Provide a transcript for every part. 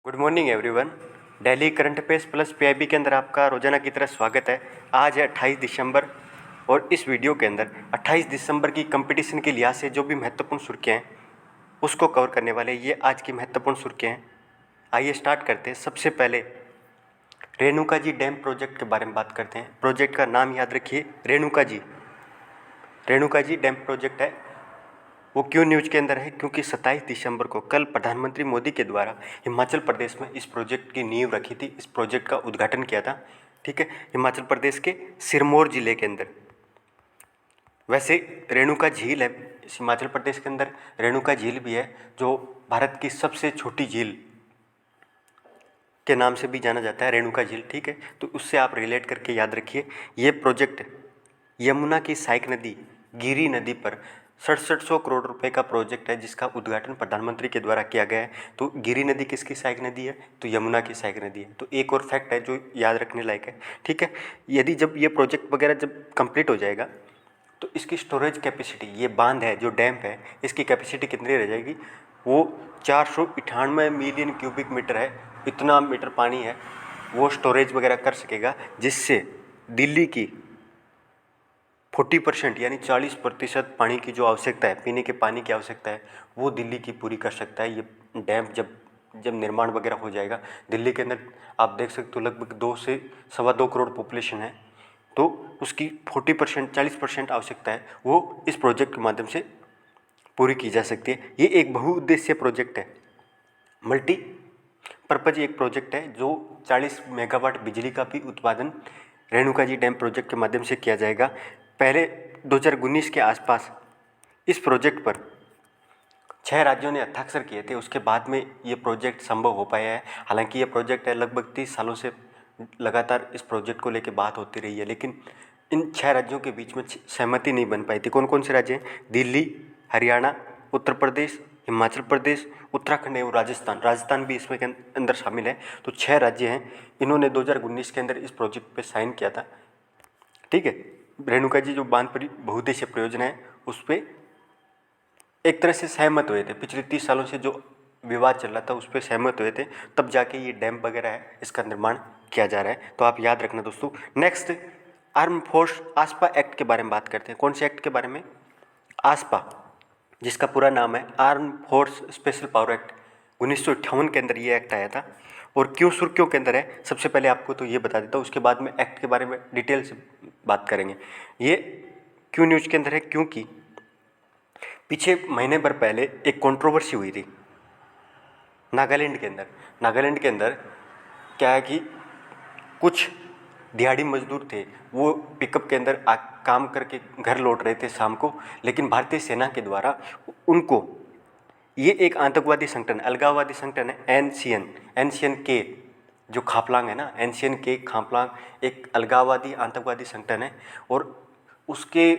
Good morning everyone. Daily current affairs plus PIB के अंदर आपका रोजाना की तरह स्वागत है। आज है 28 दिसंबर और इस वीडियो के अंदर 28 दिसंबर की कंपटीशन के लिहाज से जो भी महत्वपूर्ण सुर्खियाँ हैं उसको कवर करने वाले ये आज की महत्वपूर्ण सुर्खियाँ हैं। आइए स्टार्ट करते हैं। सबसे पहले रेणुका जी डैम प्रोजेक्ट के बारे में बात करते हैं। प्रोजेक्ट का नाम याद रखिए, रेणुका जी डैम प्रोजेक्ट है। वो क्यों न्यूज के अंदर है? क्योंकि 27 दिसंबर को कल प्रधानमंत्री मोदी के द्वारा हिमाचल प्रदेश में इस प्रोजेक्ट की नींव रखी थी, इस प्रोजेक्ट का उद्घाटन किया था। ठीक है, हिमाचल प्रदेश के सिरमौर जिले के अंदर। वैसे रेणुका झील है इस हिमाचल प्रदेश के अंदर, रेणुका झील भी है जो भारत की सबसे छोटी झील के नाम से भी जाना जाता है, रेणुका झील। ठीक है, तो उससे आप रिलेट करके याद रखिए। ये प्रोजेक्ट यमुना की सहायक नदी गिरी नदी पर 6700 करोड़ रुपए का प्रोजेक्ट है, जिसका उद्घाटन प्रधानमंत्री के द्वारा किया गया है। तो गिरी नदी किसकी सहायक नदी है? तो यमुना की सहायक नदी है। तो एक और फैक्ट है जो याद रखने लायक है। ठीक है, यदि जब ये प्रोजेक्ट वगैरह जब कंप्लीट हो जाएगा तो इसकी स्टोरेज कैपेसिटी, ये बांध है जो डैम है, इसकी कैपेसिटी कितनी रह जाएगी? वो 498 मिलियन क्यूबिक मीटर है। इतना मीटर पानी है वो स्टोरेज वगैरह कर सकेगा, जिससे दिल्ली की 40% यानी 40% पानी की जो आवश्यकता है, पीने के पानी की आवश्यकता है, वो दिल्ली की पूरी कर सकता है। ये डैम जब जब निर्माण वगैरह हो जाएगा, दिल्ली के अंदर आप देख सकते हो लगभग 2 से सवा 2 करोड़ पॉपुलेशन है, तो उसकी 40% 40% आवश्यकता है वो इस प्रोजेक्ट के माध्यम से पूरी की जा सकती है। ये एक बहुउद्देश्य प्रोजेक्ट है, मल्टी पर्पज एक प्रोजेक्ट है जो 40 मेगावाट बिजली का भी उत्पादन रेणुका जी डैम प्रोजेक्ट के माध्यम से किया जाएगा। पहले 2019 के आसपास इस प्रोजेक्ट पर 6 राज्यों ने हस्ताक्षर किए थे, उसके बाद में ये प्रोजेक्ट संभव हो पाया है। हालांकि ये प्रोजेक्ट है लगभग 30 सालों से लगातार इस प्रोजेक्ट को लेकर बात होती रही है, लेकिन इन 6 राज्यों के बीच में सहमति नहीं बन पाई थी। कौन कौन से राज्य हैं? दिल्ली, हरियाणा, उत्तर प्रदेश, हिमाचल प्रदेश, उत्तराखंड एवं राजस्थान। राजस्थान भी इसमें के अंदर शामिल है। तो 6 राज्य हैं, इन्होंने 2019 के अंदर इस प्रोजेक्ट पे साइन किया था। ठीक है, रेणुका जी जो बांध परी बहुउद्देश्य परियोजना है उस पर एक तरह से सहमत हुए थे। पिछले 30 सालों से जो विवाद चल रहा था उस पर सहमत हुए थे, तब जाके ये डैम वगैरह है इसका निर्माण किया जा रहा है। तो आप याद रखना दोस्तों। नेक्स्ट, आर्म फोर्स आस्पा एक्ट के बारे में बात करते हैं। कौन से एक्ट के बारे में? आस्पा, जिसका पूरा नाम है arm force special power act. 1958 के अंदर ये एक्ट आया था। और क्यों सुर्खियों के अंदर है, सबसे पहले आपको तो ये बता देता हूँ, उसके बाद में एक्ट के बारे में डिटेल से बात करेंगे। ये क्यों न्यूज़ के अंदर है? क्योंकि पीछे महीने भर पहले एक कंट्रोवर्सी हुई थी नागालैंड के अंदर। नागालैंड के अंदर क्या है कि कुछ दिहाड़ी मजदूर थे, वो पिकअप के अंदर काम करके घर लौट रहे थे शाम को, लेकिन भारतीय सेना के द्वारा उनको, ये एक आतंकवादी संगठन, अलगाववादी संगठन है एनसीएन के, जो खापलांग है ना, एनसीएन के खापलांग एक अलगाववादी आतंकवादी संगठन है, और उसके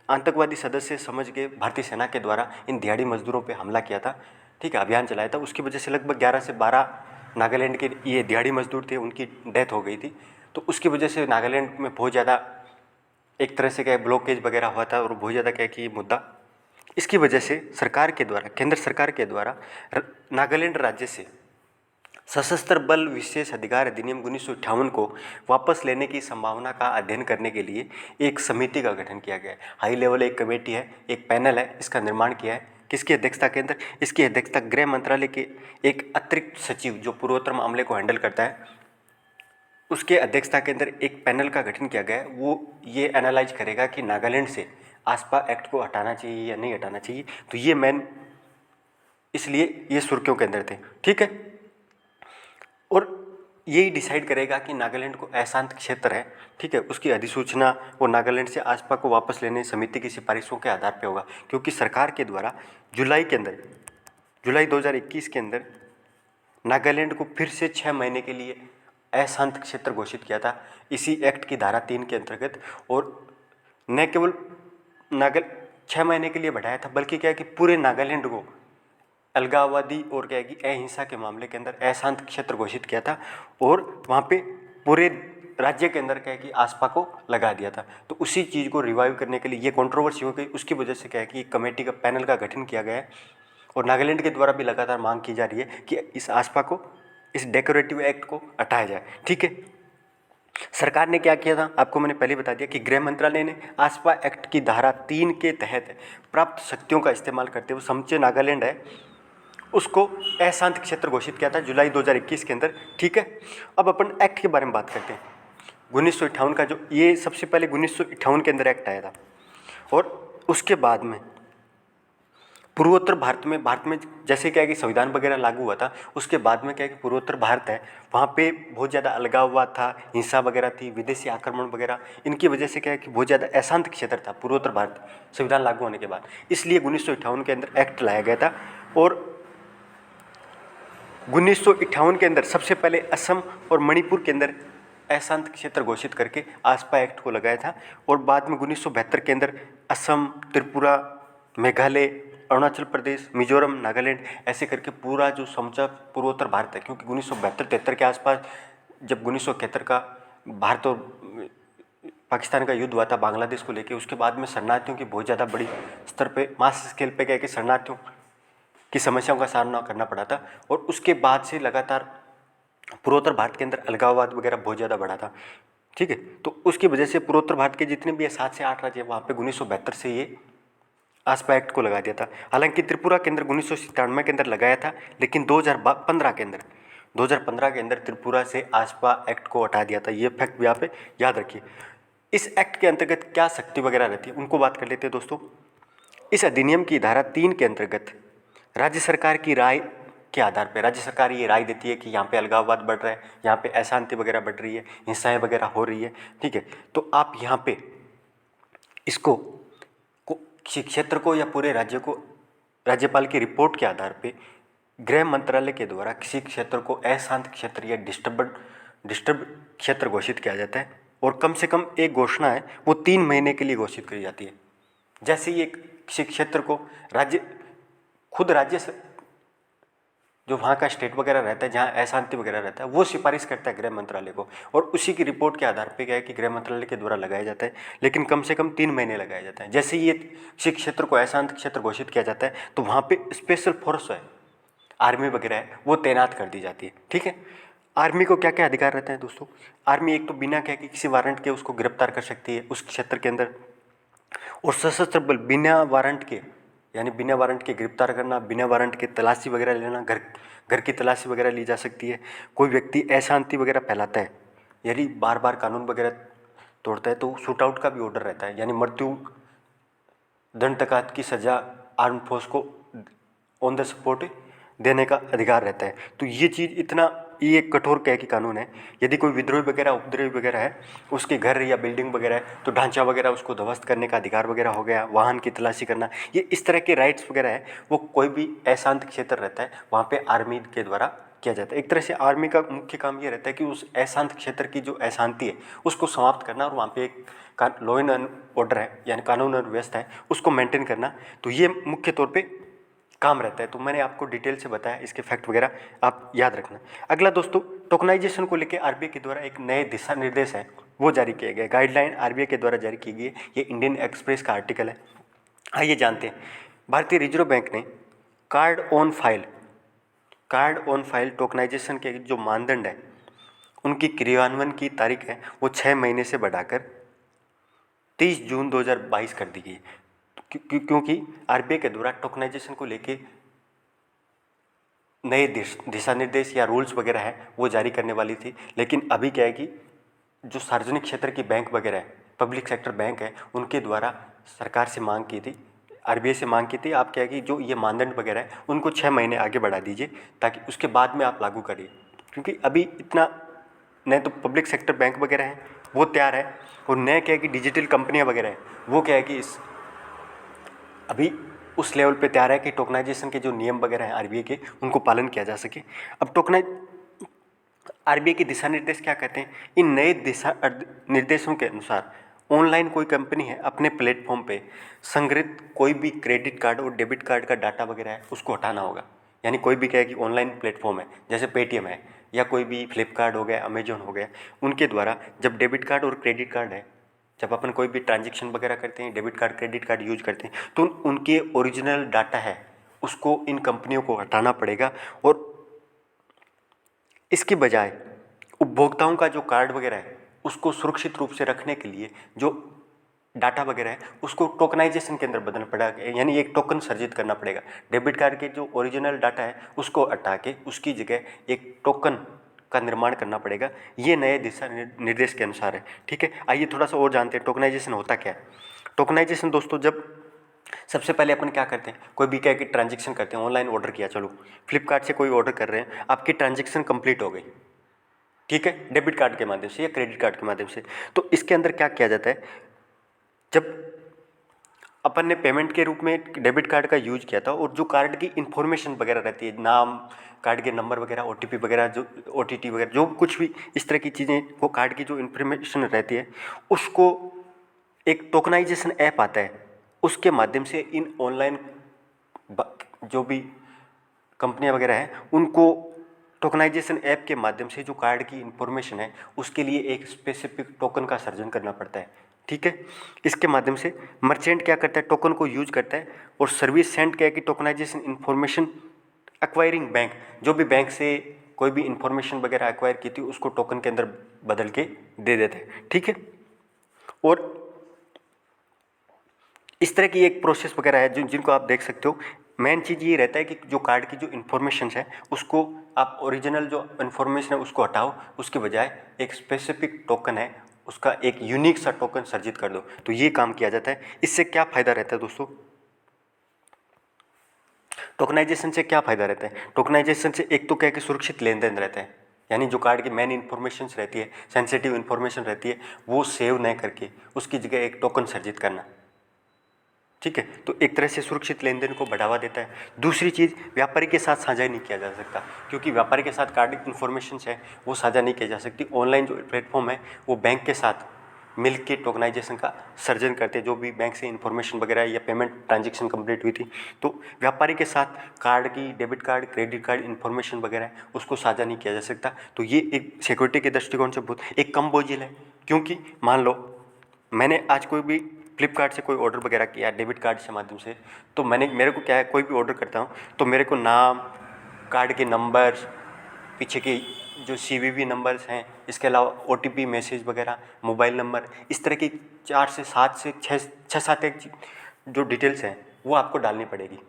आतंकवादी सदस्य समझ के भारतीय सेना के द्वारा इन दिहाड़ी मजदूरों पे हमला किया था। ठीक है, अभियान चलाया था। उसकी वजह से लगभग 11 से 12 नागालैंड के ये दिहाड़ी मजदूर थे, उनकी डेथ हो गई थी। तो उसकी वजह से नागालैंड में बहुत ज़्यादा एक तरह से क्या ब्लॉकेज वगैरह हुआ था, और बहुत ज़्यादा क्या कि मुद्दा, इसकी वजह से सरकार के द्वारा, केंद्र सरकार के द्वारा नागालैंड राज्य से सशस्त्र बल विशेष अधिकार अधिनियम 1958 को वापस लेने की संभावना का अध्ययन करने के लिए एक समिति का गठन किया गया है। हाई लेवल एक कमेटी है, एक पैनल है, इसका निर्माण किया है। किसकी अध्यक्षता के अंदर? इसकी अध्यक्षता गृह मंत्रालय के एक अतिरिक्त सचिव जो पूर्वोत्तर मामले को हैंडल करता है, उसके अध्यक्षता के अंदर एक पैनल का गठन किया गया है। वो ये एनालाइज करेगा कि नागालैंड से आस्पा एक्ट को हटाना चाहिए या नहीं हटाना चाहिए। तो ये मेन, इसलिए ये सुर्खियों के अंदर थे। ठीक है, और यही डिसाइड करेगा कि नागालैंड को अशांत क्षेत्र है, ठीक है, उसकी अधिसूचना और नागालैंड से आस्पा को वापस लेने समिति की सिफारिशों के आधार पर होगा। क्योंकि सरकार के द्वारा जुलाई 2021 के अंदर नागालैंड को फिर से 6 महीने के लिए अशांत क्षेत्र घोषित किया था इसी एक्ट की धारा 3 के अंतर्गत। और न केवल 6 महीने के लिए बढ़ाया था, बल्कि क्या है कि पूरे नागालैंड को अलगाववादी और क्या है कि अहिंसा के मामले के अंदर अशांत क्षेत्र घोषित किया था, और वहाँ पे पूरे राज्य के अंदर क्या है कि आस्पा को लगा दिया था। तो उसी चीज़ को रिवाइव करने के लिए ये कंट्रोवर्सी हो गई, उसकी वजह से क्या है कि कमेटी का पैनल का गठन किया गया है। और नागालैंड के द्वारा भी लगातार मांग की जा रही है कि इस आस्पा को इस डेकोरेटिव एक्ट को हटाया जाए। ठीक है, सरकार ने क्या किया था, आपको मैंने पहले बता दिया कि गृह मंत्रालय ने आसपा एक्ट की धारा 3 के तहत प्राप्त शक्तियों का इस्तेमाल करते हुए समूचे नागालैंड है उसको अशांत क्षेत्र घोषित किया था जुलाई 2021 के अंदर। ठीक है, अब अपन एक्ट के बारे में बात करते हैं। 1958 का जो ये सबसे पहले 1958 के अंदर एक्ट आया था, और उसके बाद में पूर्वोत्तर भारत में जैसे क्या है कि संविधान वगैरह लागू हुआ था, उसके बाद में क्या है कि पूर्वोत्तर भारत है, वहाँ पे बहुत ज़्यादा अलगाववाद था, हिंसा वगैरह थी, विदेशी आक्रमण वगैरह, इनकी वजह से क्या है कि बहुत ज़्यादा अशांत क्षेत्र था पूर्वोत्तर भारत संविधान लागू होने के बाद। इसलिए 1958 के अंदर एक्ट लाया गया था, और 1958 के अंदर सबसे पहले असम और मणिपुर के अंदर अशांत क्षेत्र घोषित करके आसपा एक्ट को लगाया था, और बाद में 1972 के अंदर असम, त्रिपुरा, मेघालय, अरुणाचल प्रदेश, मिजोरम, नागालैंड ऐसे करके पूरा जो समूचा पूर्वोत्तर भारत है, क्योंकि 1972-73 के आसपास जब 1971 का भारत और पाकिस्तान का युद्ध हुआ था बांग्लादेश को लेके, उसके बाद में शरणार्थियों की बहुत ज़्यादा बड़ी स्तर पे मास स्केल पे क्या कि शरणार्थियों की समस्याओं का सामना करना पड़ा था, और उसके बाद से लगातार पूर्वोत्तर भारत के अंदर अलगाववाद वगैरह बहुत ज़्यादा बढ़ा था। ठीक है, तो उसकी वजह से पूर्वोत्तर भारत के जितने भी 7 से 8 राज्य वहाँ पे 1972 से ये आसपा एक्ट को लगा दिया था। हालांकि त्रिपुरा के अंदर 1997 के अंदर लगाया था, लेकिन 2015 के अंदर त्रिपुरा से आसपा एक्ट को हटा दिया था। ये फैक्ट भी यहाँ पे याद रखिए। इस एक्ट के अंतर्गत क्या शक्ति वगैरह रहती है उनको बात कर लेते हैं दोस्तों। इस अधिनियम की धारा 3 के अंतर्गत राज्य सरकार की राय के आधार पर राज्य सरकार ये राय देती है कि यहाँ पे अलगाववाद बढ़ रहा है, यहाँ पे अशांति वगैरह बढ़ रही है, हिंसाएं वगैरह हो रही है। ठीक है, तो आप यहाँ पे इसको किसी क्षेत्र को या पूरे राज्य को राज्यपाल की रिपोर्ट के आधार पे गृह मंत्रालय के द्वारा किसी क्षेत्र को अशांत क्षेत्र या डिस्टर्ब क्षेत्र घोषित किया जाता है, और कम से कम एक घोषणा है वो 3 महीने के लिए घोषित करी जाती है। जैसे ही किसी क्षेत्र को राज्य से जो वहाँ का स्टेट वगैरह रहता है जहाँ अशांति वगैरह रहता है वो सिफारिश करता है गृह मंत्रालय को, और उसी की रिपोर्ट के आधार पे क्या है कि गृह मंत्रालय के द्वारा लगाया जाता है, लेकिन कम से कम 3 महीने लगाया जाता है। जैसे ये किसी क्षेत्र को अशांत क्षेत्र घोषित किया जाता है तो वहाँ पे स्पेशल फोर्स है, आर्मी वगैरह है, वो तैनात कर दी जाती है। ठीक है, आर्मी को क्या क्या अधिकार रहते हैं दोस्तों। आर्मी एक तो बिना क्या कि किसी वारंट के उसको गिरफ्तार कर सकती है उस क्षेत्र के अंदर, और सशस्त्र बल बिना वारंट के, यानी बिना वारंट के गिरफ्तार करना, बिना वारंट के तलाशी वगैरह लेना, घर की तलाशी वगैरह ली जा सकती है। कोई व्यक्ति अशांति वगैरह फैलाता है, यदि बार बार कानून वगैरह तोड़ता है तो शूट आउट का भी ऑर्डर रहता है, यानी मृत्यु दंड तक की सज़ा आर्म फोर्स को ऑन द स्पॉट देने का अधिकार रहता है। तो ये चीज़ ये कठोर क्या कि कानून है। यदि कोई विद्रोही वगैरह उपद्रवी वगैरह है, उसके घर या बिल्डिंग वगैरह है तो ढांचा वगैरह उसको ध्वस्त करने का अधिकार वगैरह हो गया, वाहन की तलाशी करना, ये इस तरह के राइट्स वगैरह है वो कोई भी अशांत क्षेत्र रहता है वहाँ पे आर्मी के द्वारा किया जाता है। एक तरह से आर्मी का मुख्य काम ये रहता है कि उस अशांत क्षेत्र की जो अशांति है उसको समाप्त करना, और वहाँ पे एक लॉ एंड ऑर्डर है यानी कानून और व्यवस्था है उसको मेंटेन करना। तो ये मुख्य तौर पे काम रहता है। तो मैंने आपको डिटेल से बताया, इसके फैक्ट वगैरह आप याद रखना। अगला दोस्तों, टोकनाइजेशन को लेकर आरबीआई के द्वारा एक नए दिशा निर्देश है वो जारी किए गए, गाइडलाइन आरबीआई के द्वारा जारी की गई है। ये इंडियन एक्सप्रेस का आर्टिकल है। आइए जानते हैं। भारतीय रिजर्व बैंक ने कार्ड ऑन फाइल टोकनाइजेशन के जो मानदंड है उनकी क्रियान्वयन की तारीख है वो 6 महीने से बढ़ाकर 30 जून 2022 कर दी गई, क्योंकि आरबीआई के द्वारा टोकनाइजेशन को लेके नए दिशा निर्देश या रूल्स वगैरह है वो जारी करने वाली थी। लेकिन अभी क्या है कि जो सार्वजनिक क्षेत्र की बैंक वगैरह है, पब्लिक सेक्टर बैंक है, उनके द्वारा सरकार से मांग की थी, आरबीआई से मांग की थी, आप क्या है कि जो ये मानदंड वगैरह है उनको 6 महीने आगे बढ़ा दीजिए ताकि उसके बाद में आप लागू करिए। क्योंकि अभी इतना नए तो पब्लिक सेक्टर बैंक वगैरह हैं वो तैयार है, और नए क्या है कि डिजिटल कंपनियां वगैरह हैं वो क्या है कि अभी उस लेवल पे तैयार है कि टोकनाइजेशन के जो नियम वगैरह हैं आरबीआई के उनको पालन किया जा सके। अब आरबीआई के दिशा निर्देश क्या कहते हैं, इन नए दिशा निर्देशों के अनुसार ऑनलाइन कोई कंपनी है अपने प्लेटफॉर्म पे संग्रहित कोई भी क्रेडिट कार्ड और डेबिट कार्ड का डाटा वगैरह है उसको हटाना होगा। यानी कोई भी क्या है कि ऑनलाइन प्लेटफॉर्म है जैसे पेटीएम है या कोई भी फ्लिपकार्ट हो गया, अमेजोन हो गया, उनके द्वारा जब डेबिट कार्ड और क्रेडिट कार्ड है, जब अपन कोई भी ट्रांजेक्शन वगैरह करते हैं, debit card credit card use करते हैं, तो उनके ओरिजिनल डाटा है उसको इन कंपनियों को हटाना पड़ेगा, और इसकी बजाय उपभोक्ताओं का जो कार्ड वगैरह है उसको सुरक्षित रूप से रखने के लिए जो डाटा वगैरह है उसको टोकनाइजेशन के अंदर बदलना पड़ेगा, यानी एक टोकन सर्जित करना पड़ेगा। डेबिट कार्ड के जो ओरिजिनल डाटा है उसको हटा के उसकी जगह एक टोकन का निर्माण करना पड़ेगा। ये नए दिशा निर्देश के अनुसार है। ठीक है, आइए थोड़ा सा और जानते हैं टोकनाइजेशन होता क्या है। टोकनाइजेशन दोस्तों, जब सबसे पहले अपन क्या करते हैं, कोई भी क्या कि ट्रांजेक्शन करते हैं, ऑनलाइन ऑर्डर किया, चलो फ्लिपकार्ट से कोई ऑर्डर कर रहे हैं, आपकी ट्रांजेक्शन कंप्लीट हो गई, ठीक है, डेबिट कार्ड के माध्यम से या क्रेडिट कार्ड के माध्यम से। तो इसके अंदर क्या किया जाता है, जब अपन ने पेमेंट के रूप में डेबिट कार्ड का यूज किया था और जो कार्ड की इन्फॉर्मेशन वगैरह रहती है, नाम, कार्ड के नंबर वगैरह, ओटीपी वगैरह, जो ओटीटी वगैरह, जो कुछ भी इस तरह की चीज़ें, वो कार्ड की जो इन्फॉर्मेशन रहती है उसको एक टोकनाइजेशन ऐप आता है, उसके माध्यम से इन ऑनलाइन जो भी कंपनियां वगैरह हैं उनको टोकनाइजेशन ऐप के माध्यम से जो कार्ड की इन्फॉर्मेशन है उसके लिए एक स्पेसिफिक टोकन का सर्जन करना पड़ता है। ठीक है, इसके माध्यम से मर्चेंट क्या करता है, टोकन को यूज करता है और सर्विस सेंड क्या है कि टोकनाइजेशन इन्फॉर्मेशन एक्वायरिंग बैंक, जो भी बैंक से कोई भी इन्फॉर्मेशन वगैरह एक्वायर की थी उसको टोकन के अंदर बदल के दे देता है। ठीक है, और इस तरह की एक प्रोसेस वगैरह है जिनको आप देख सकते हो। मेन चीज़ ये रहता है कि जो कार्ड की जो इन्फॉर्मेशन है उसको आप ओरिजिनल जो इन्फॉर्मेशन है उसको हटाओ, उसके बजाय एक स्पेसिफिक टोकन है उसका एक यूनिक सा टोकन सर्जित कर दो। तो ये काम किया जाता है। इससे क्या फ़ायदा रहता है दोस्तों, टोकनाइजेशन से क्या फ़ायदा रहता है, टोकनाइजेशन से एक तो क्या है कि सुरक्षित लेन देन रहता है, यानी जो कार्ड की मेन इन्फॉर्मेशन रहती है, सेंसिटिव इन्फॉर्मेशन रहती है, वो सेव न करके उसकी जगह एक टोकन सर्जित करना। ठीक है, तो एक तरह से सुरक्षित लेन देन को बढ़ावा देता है। दूसरी चीज़, व्यापारी के साथ साझा नहीं किया जा सकता, क्योंकि व्यापारी के साथ कार्ड इन्फॉर्मेशन है वो साझा नहीं किया जा सकती। ऑनलाइन जो प्लेटफॉर्म है वो बैंक के साथ मिल के टोकनाइजेशन का सर्जन करते हैं, जो भी बैंक से इन्फॉर्मेशन वगैरह या पेमेंट ट्रांजेक्शन कंप्लीट हुई थी, तो व्यापारी के साथ कार्ड की, debit card, credit card information वगैरह है उसको साझा नहीं किया जा सकता। तो ये एक सिक्योरिटी के दृष्टिकोण से बहुत एक कम बोझिल है, क्योंकि मान लो मैंने आज कोई भी फ्लिपकार्ट से कोई ऑर्डर वगैरह किया डेबिट कार्ड से माध्यम से, तो मेरे को क्या है, कोई भी ऑर्डर करता हूँ तो मेरे को नाम, कार्ड के नंबर, पीछे के जो सीवीवी नंबर्स हैं, इसके अलावा ओटीपी मैसेज वगैरह, मोबाइल नंबर, इस तरह की 4 से 7 से 6 7 एक जो डिटेल्स हैं वो आपको डालनी पड़ेगी।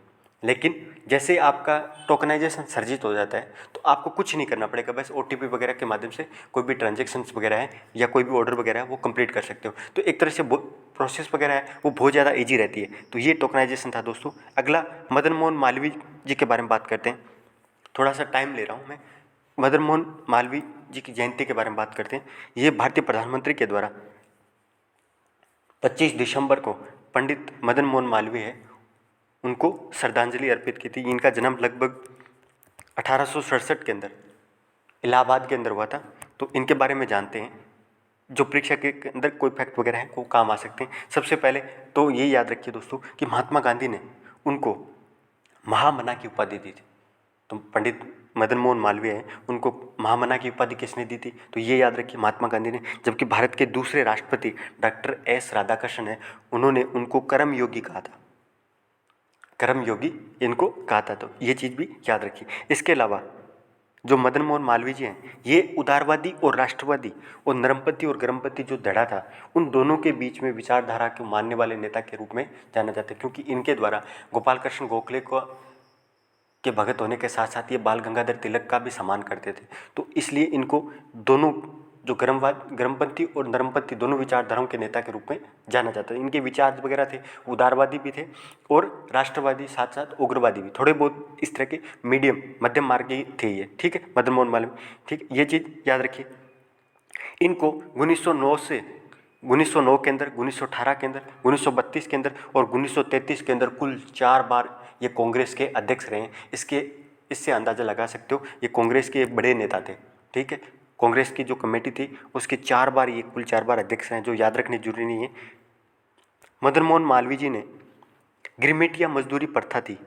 लेकिन जैसे आपका टोकनाइजेशन सर्जित हो जाता है तो आपको कुछ नहीं करना पड़ेगा, बस ओटीपी वगैरह के माध्यम से कोई भी ट्रांजेक्शन्स वगैरह है या कोई भी ऑर्डर वगैरह है वो कंप्लीट कर सकते हो। तो एक तरह से प्रोसेस वगैरह है वो बहुत ज़्यादा ईजी रहती है। तो ये टोकनाइजेशन था दोस्तों। अगला मदन मोहन मालवीय जी के बारे में बात करते हैं। थोड़ा सा टाइम ले रहा हूँ मैं। मदन मोहन मालवीय जी की जयंती के बारे में बात करते हैं। ये भारतीय प्रधानमंत्री के द्वारा 25 दिसंबर को पंडित मदन मोहन मालवीय है उनको श्रद्धांजलि अर्पित की थी। इनका जन्म लगभग 1867 के अंदर इलाहाबाद के अंदर हुआ था। तो इनके बारे में जानते हैं, जो परीक्षा के अंदर कोई फैक्ट वगैरह हैं वो काम आ सकते हैं। सबसे पहले तो ये याद रखिए दोस्तों कि महात्मा गांधी ने उनको महामना की उपाधि दी थी। तो पंडित मदन मोहन मालवीय हैं उनको महामना की उपाधि किसने दी थी, तो ये याद रखिए महात्मा गांधी ने। जबकि भारत के दूसरे राष्ट्रपति डॉक्टर एस राधाकृष्णन है, उन्होंने उनको कर्म योगी कहा था, कर्म योगी इनको कहा था। तो ये चीज़ भी याद रखिए। इसके अलावा जो मदन मोहन मालवीय जी हैं ये उदारवादी और राष्ट्रवादी और नरमपंथी और गरमपंथी जो धड़ा था उन दोनों के बीच में विचारधारा को मानने वाले नेता के रूप में जाना जाता है, क्योंकि इनके द्वारा गोपाल कृष्ण गोखले को के भगत होने के साथ साथ ये बाल गंगाधर तिलक का भी सम्मान करते थे। तो इसलिए इनको दोनों जो गरमपंथी और नरमपंथी दोनों विचारधाराओं के नेता के रूप में जाना जाता है। इनके विचार वगैरह थे उदारवादी भी थे और राष्ट्रवादी, साथ साथ उग्रवादी भी, थोड़े बहुत इस तरह के मीडियम मध्यम मार्ग के थे ये। ठीक है, मदन मोहन मालवीय। ठीक, ये चीज़ याद रखिए। इनको 1909 के अंदर, 1918 के अंदर, 1932 के अंदर और 1933 के अंदर कुल 4 बार ये कांग्रेस के अध्यक्ष रहे हैं। इससे अंदाज़ा लगा सकते हो ये कांग्रेस के एक बड़े नेता थे। ठीक है, कांग्रेस की जो कमेटी थी उसके 4 बार, ये कुल 4 बार अध्यक्ष हैं, जो याद रखने जरूरी नहीं है। मदन मोहन मालवीय जी ने गिरमिटिया मजदूरी प्रथा थी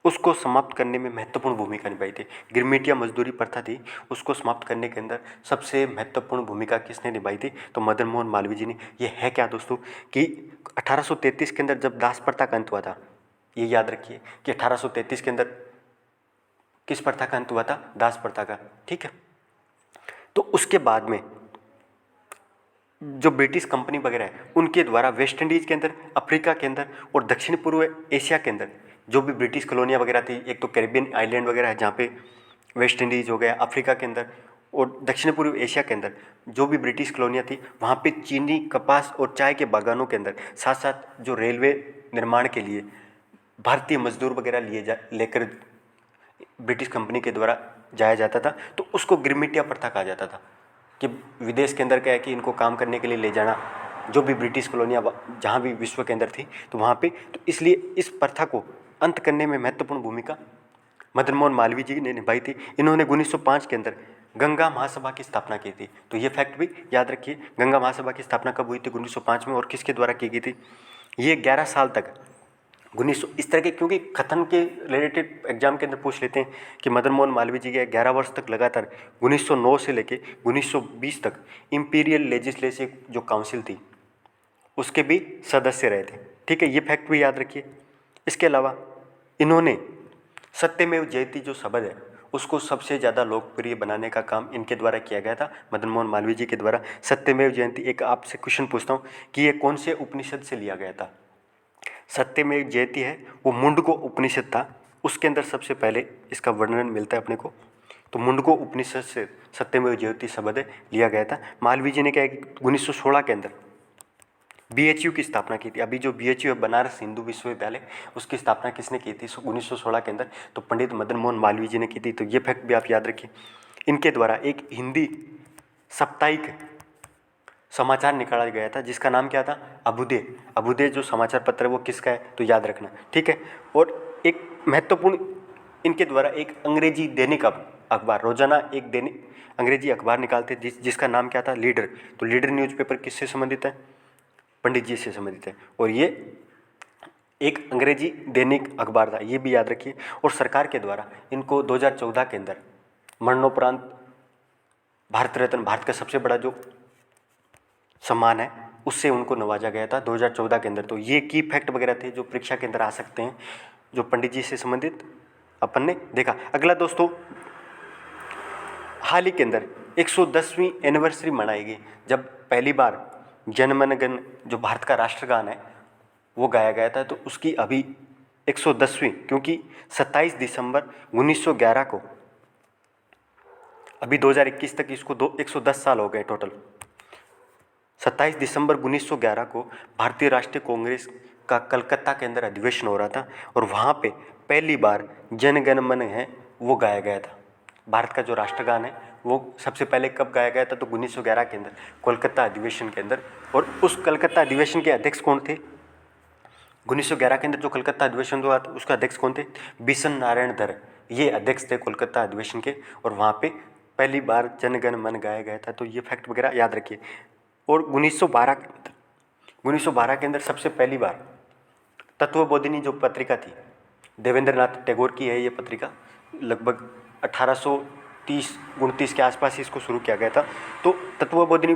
उसको समाप्त करने में महत्वपूर्ण भूमिका निभाई थी। गिरमिटिया मजदूरी प्रथा थी उसको समाप्त करने के अंदर सबसे महत्वपूर्ण भूमिका किसने निभाई थी, तो मदन मोहन मालवीय जी ने। ये है क्या दोस्तों कि 1833 के अंदर जब दास प्रथा का अंत हुआ था, ये याद रखिए कि 1833 के अंदर किस प्रथा का अंत हुआ था? दास प्रथा का। ठीक है, तो उसके बाद में जो ब्रिटिश कंपनी वगैरह है उनके द्वारा वेस्ट इंडीज के अंदर, अफ्रीका के अंदर और दक्षिण पूर्व एशिया के अंदर जो भी ब्रिटिश कॉलोनियाँ वगैरह थी, एक तो कैरिबियन आइलैंड वगैरह है जहाँ पे वेस्ट इंडीज हो गया, अफ्रीका के अंदर और दक्षिण पूर्व एशिया के अंदर जो भी ब्रिटिश कॉलोनियाँ थी, वहाँ पे चीनी, कपास और चाय के बागानों के अंदर साथ साथ जो रेलवे निर्माण के लिए भारतीय मजदूर वगैरह लेकर ब्रिटिश कंपनी के द्वारा जाया जाता था, तो उसको गिरमिटिया प्रथा कहा जाता था कि विदेश के अंदर क्या है कि इनको काम करने के लिए ले जाना, जो भी ब्रिटिश कॉलोनियाँ जहाँ भी विश्व के अंदर थी तो वहाँ पे, तो इसलिए इस प्रथा को अंत करने में महत्वपूर्ण भूमिका मदन मोहन मालवीय जी ने निभाई थी। इन्होंने 1905 के अंदर गंगा महासभा की स्थापना की थी। तो ये फैक्ट भी याद रखिए, गंगा महासभा की स्थापना कब हुई थी? 1905 में। और किसके द्वारा की गई थी? ये 11 साल तक 1900 इस तरह के, क्योंकि कथन के रिलेटेड एग्जाम के अंदर पूछ लेते हैं कि मदन मोहन मालवीय जी के 11 वर्ष तक लगातार 1909 से लेके 1920 तक इंपीरियल लेजिस्लेटिव जो काउंसिल थी उसके भी सदस्य रहे थे। ठीक है, ये फैक्ट भी याद रखिए। इसके अलावा इन्होंने सत्यमेव जयते जो शब्द है उसको सबसे ज़्यादा लोकप्रिय बनाने का काम इनके द्वारा किया गया था, मदन मोहन मालवीय जी के द्वारा। सत्यमेव जयते, एक आपसे क्वेश्चन पूछता हूँ कि ये कौन से उपनिषद से लिया गया था? सत्यमेव जयते है वो मुंडको उपनिषद था, उसके अंदर सबसे पहले इसका वर्णन मिलता है अपने को। तो मुंडको उपनिषद से सत्यमेव जयते शब्द लिया गया था। मालवीय जी ने क्या है कि 1916 के अंदर BHU की स्थापना की थी। अभी जो BHU है बनारस हिंदू विश्वविद्यालय, उसकी स्थापना किसने की थी 1916 के अंदर? तो पंडित मदन मोहन मालवीय जी ने की थी। तो ये फैक्ट भी आप याद रखिए। इनके द्वारा एक हिंदी साप्ताहिक समाचार निकाला गया था जिसका नाम क्या था? अभ्युदय। अभ्युदय जो समाचार पत्र है वो किसका है? तो याद रखना। ठीक है, और एक महत्वपूर्ण इनके द्वारा एक अंग्रेजी दैनिक अखबार, रोजाना एक दैनिक अंग्रेजी अखबार निकालते जिसका नाम क्या था? लीडर। तो लीडर न्यूज़पेपर किससे संबंधित है? पंडित जी से संबंधित है। और ये एक अंग्रेजी दैनिक अखबार था, ये भी याद रखिए। और सरकार के द्वारा इनको 2014 के अंदर मरणोपरांत भारत रत्न, भारत का सबसे बड़ा जो सम्मान है, उससे उनको नवाजा गया था 2014 के अंदर। तो ये की फैक्ट वगैरह थे जो परीक्षा के अंदर आ सकते हैं, जो पंडित जी से संबंधित अपन ने देखा। अगला दोस्तों, हाल ही के अंदर 110वीं एनिवर्सरी मनाई गई जब पहली बार जन मन गण जो भारत का राष्ट्रगान है वो गाया गया था। तो उसकी अभी 110वीं, क्योंकि 27 दिसंबर 1911 को, अभी 2021 तक इसको 110 साल हो गए टोटल। 27 दिसंबर 1911 को भारतीय राष्ट्रीय कांग्रेस का कलकत्ता के अंदर अधिवेशन हो रहा था और वहाँ पे पहली बार जन गण मन है वो गाया गया था। भारत का जो राष्ट्रगान है वो सबसे पहले कब गाया गया था? तो 1911 के अंदर कोलकाता अधिवेशन के अंदर। और उस कलकत्ता अधिवेशन के अध्यक्ष कौन थे? 1911 के अंदर जो कलकत्ता अधिवेशन हुआ था उसका अध्यक्ष कौन थे? बिशन नारायण धर, ये अध्यक्ष थे कोलकाता अधिवेशन के। और वहाँ पे पहली बार जन गण मन गाया गया था। तो ये फैक्ट वगैरह याद रखिए। और 1912 के अंदर सबसे पहली बार तत्वबोधिनी जो पत्रिका थी, देवेंद्र नाथ टैगोर की है ये पत्रिका, लगभग 1830-29 के आसपास ही इसको शुरू किया गया था। तो तत्वबोधिनी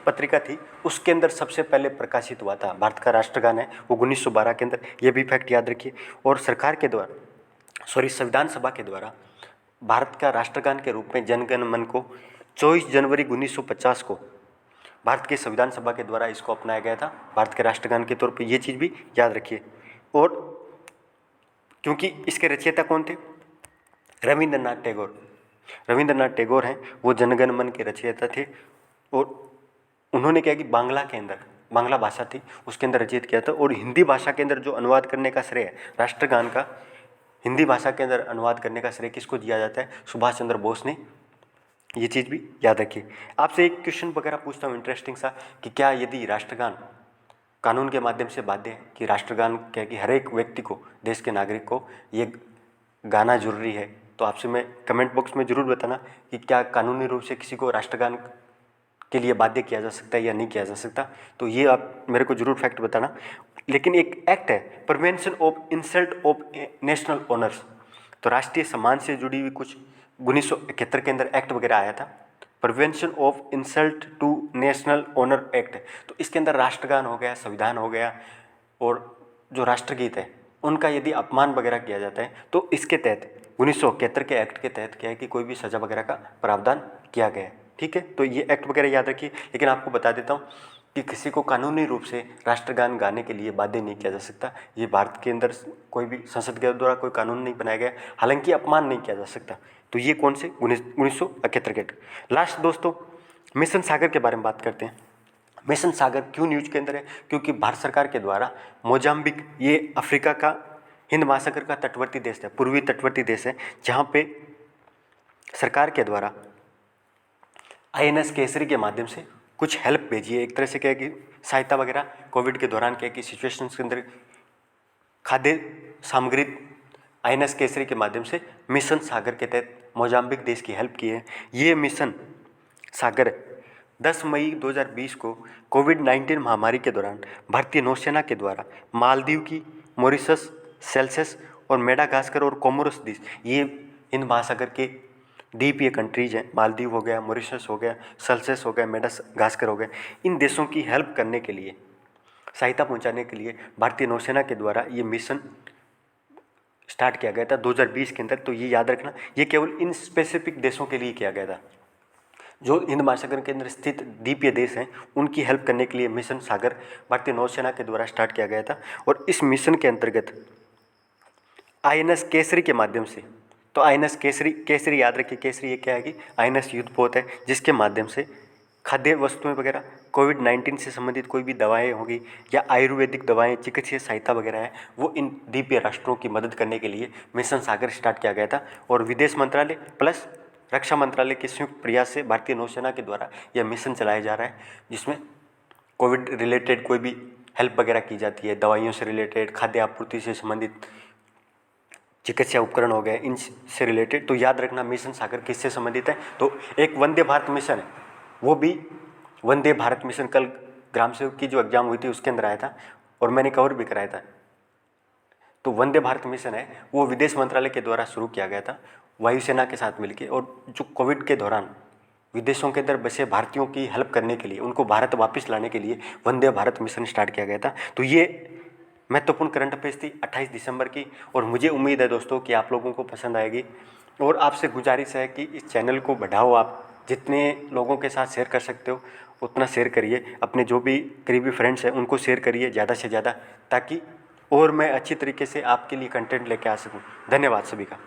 पत्रिका थी, उसके अंदर सबसे पहले प्रकाशित हुआ था भारत का राष्ट्रगान है वो 1912 के अंदर, ये भी फैक्ट याद रखिए। और सरकार के द्वारा, संविधान सभा के द्वारा भारत का राष्ट्रगान के रूप में जन गण मन को 24 जनवरी 1950 को भारत के संविधान सभा के द्वारा इसको अपनाया गया था भारत के राष्ट्रगान के तौर पे, ये चीज़ भी याद रखिए। और क्योंकि इसके रचयिता कौन थे? रविंद्रनाथ टैगोर। रविंद्रनाथ टैगोर हैं वो जनगण मन के रचयिता थे। और उन्होंने क्या कि बांग्ला के अंदर, बांग्ला भाषा थी उसके अंदर रचित किया था। और हिंदी भाषा के अंदर जो अनुवाद करने का श्रेय राष्ट्रगान का हिंदी भाषा के अंदर अनुवाद करने का श्रेय किसको दिया जाता है? सुभाष चंद्र बोस ने। ये चीज़ भी याद रखिए। आपसे एक क्वेश्चन वगैरह पूछता हूँ इंटरेस्टिंग सा, कि क्या यदि राष्ट्रगान कानून के माध्यम से बाध्य है कि राष्ट्रगान क्या कि हर एक व्यक्ति को, देश के नागरिक को ये गाना जरूरी है? तो आपसे मैं कमेंट बॉक्स में ज़रूर बताना कि क्या कानूनी रूप से किसी को राष्ट्रगान के लिए बाध्य किया जा सकता है या नहीं किया जा सकता। तो ये आप मेरे को जरूर फैक्ट बताना। लेकिन एक एक्ट है, prevention of insult of national honours, तो राष्ट्रीय सम्मान से जुड़ी हुई कुछ 1971 के अंदर एक्ट वगैरह आया था, prevention of insult to national honour act. तो इसके अंदर राष्ट्रगान हो गया, संविधान हो गया, और जो राष्ट्रगीत है उनका यदि अपमान वगैरह किया जाता है तो इसके तहत 1971 के एक्ट के तहत क्या है कि कोई भी सज़ा वगैरह का प्रावधान किया गया है। ठीक है, तो ये एक्ट वगैरह याद रखिए। लेकिन आपको बता देता हूँ कि किसी को कानूनी रूप से राष्ट्रगान गाने के लिए बाध्य नहीं किया जा सकता। ये भारत के अंदर कोई भी संसद के द्वारा कोई कानून नहीं बनाया गया, हालांकि अपमान नहीं किया जा सकता। तो ये कौन से 1971 के एक्ट। लास्ट दोस्तों मिशन सागर के बारे में बात करते हैं। मिशन सागर क्यों न्यूज के अंदर है? क्योंकि भारत सरकार के द्वारा मोजाम्बिक, ये अफ्रीका का हिंद महासागर का तटवर्ती देश है, पूर्वी तटवर्ती देश है, जहाँ पे सरकार के द्वारा INS केसरी के माध्यम से कुछ हेल्प भेजी है। एक तरह से क्या है कि सहायता वगैरह कोविड के दौरान क्या है कि सिचुएशंस के अंदर खाद्य सामग्री INS केसरी के माध्यम से मिशन सागर के तहत मोजाम्बिक देश की हेल्प की है। ये मिशन सागर 10 मई 2020 को कोविड-19 महामारी के दौरान भारतीय नौसेना के द्वारा मालदीव की, मॉरिशस, सेल्सियस और मेडागास्कर और कोमोरोस देश, ये हिंद महासागर के द्वीपीय कंट्रीज हैं। मालदीव हो गया, मॉरिशस हो गया, सेल्सियस हो गया, मेडागास्कर हो गया। इन देशों की हेल्प करने के लिए, सहायता पहुंचाने के लिए भारतीय नौसेना के द्वारा ये मिशन स्टार्ट किया गया था 2020 के अंदर। तो ये याद रखना, ये केवल इन स्पेसिफिक देशों के लिए किया गया था जो हिंद महासागर के अंदर स्थित द्वीपीय देश हैं, उनकी हेल्प करने के लिए मिशन सागर भारतीय नौसेना के द्वारा स्टार्ट किया गया था। और इस मिशन के अंतर्गत INS केसरी के माध्यम से, तो INS केसरी याद रखिए, केसरी ये क्या है कि INS युद्धपोत है, जिसके माध्यम से खाद्य वस्तुएं वगैरह, कोविड-19 से संबंधित कोई भी दवाएं होगी या आयुर्वेदिक दवाएं, चिकित्सीय सहायता वगैरह है, वो इन द्वीपीय राष्ट्रों की मदद करने के लिए मिशन सागर स्टार्ट किया गया था। और विदेश मंत्रालय प्लस रक्षा मंत्रालय के संयुक्त प्रयास से भारतीय नौसेना के द्वारा यह मिशन चलाया जा रहा है, जिसमें कोविड रिलेटेड कोई भी हेल्प वगैरह की जाती है, दवाइयों से रिलेटेड, खाद्य आपूर्ति से संबंधित, चिकित्सा उपकरण हो गए, इनसे रिलेटेड। तो याद रखना मिशन सागर किससे संबंधित है? तो एक वंदे भारत मिशन है, वो भी वंदे भारत मिशन कल ग्राम सेवक की जो एग्जाम हुई थी उसके अंदर आया था और मैंने कवर भी कराया था। तो वंदे भारत मिशन है वो विदेश मंत्रालय के द्वारा शुरू किया गया था वायुसेना के साथ मिलकर, और जो कोविड के दौरान विदेशों के अंदर बसे भारतीयों की हेल्प करने के लिए, उनको भारत वापस लाने के लिए वंदे भारत मिशन स्टार्ट किया गया था। तो ये महत्वपूर्ण करंट अफेयर्स थी 28 दिसंबर की, और मुझे उम्मीद है दोस्तों कि आप लोगों को पसंद आएगी। और आपसे गुजारिश है कि इस चैनल को बढ़ाओ, आप जितने लोगों के साथ शेयर कर सकते हो उतना शेयर करिए, अपने जो भी करीबी फ्रेंड्स हैं उनको शेयर करिए ज़्यादा से ज़्यादा, ताकि और मैं अच्छी तरीके से आपके लिए कंटेंट लेके आ सकूं। धन्यवाद सभी का।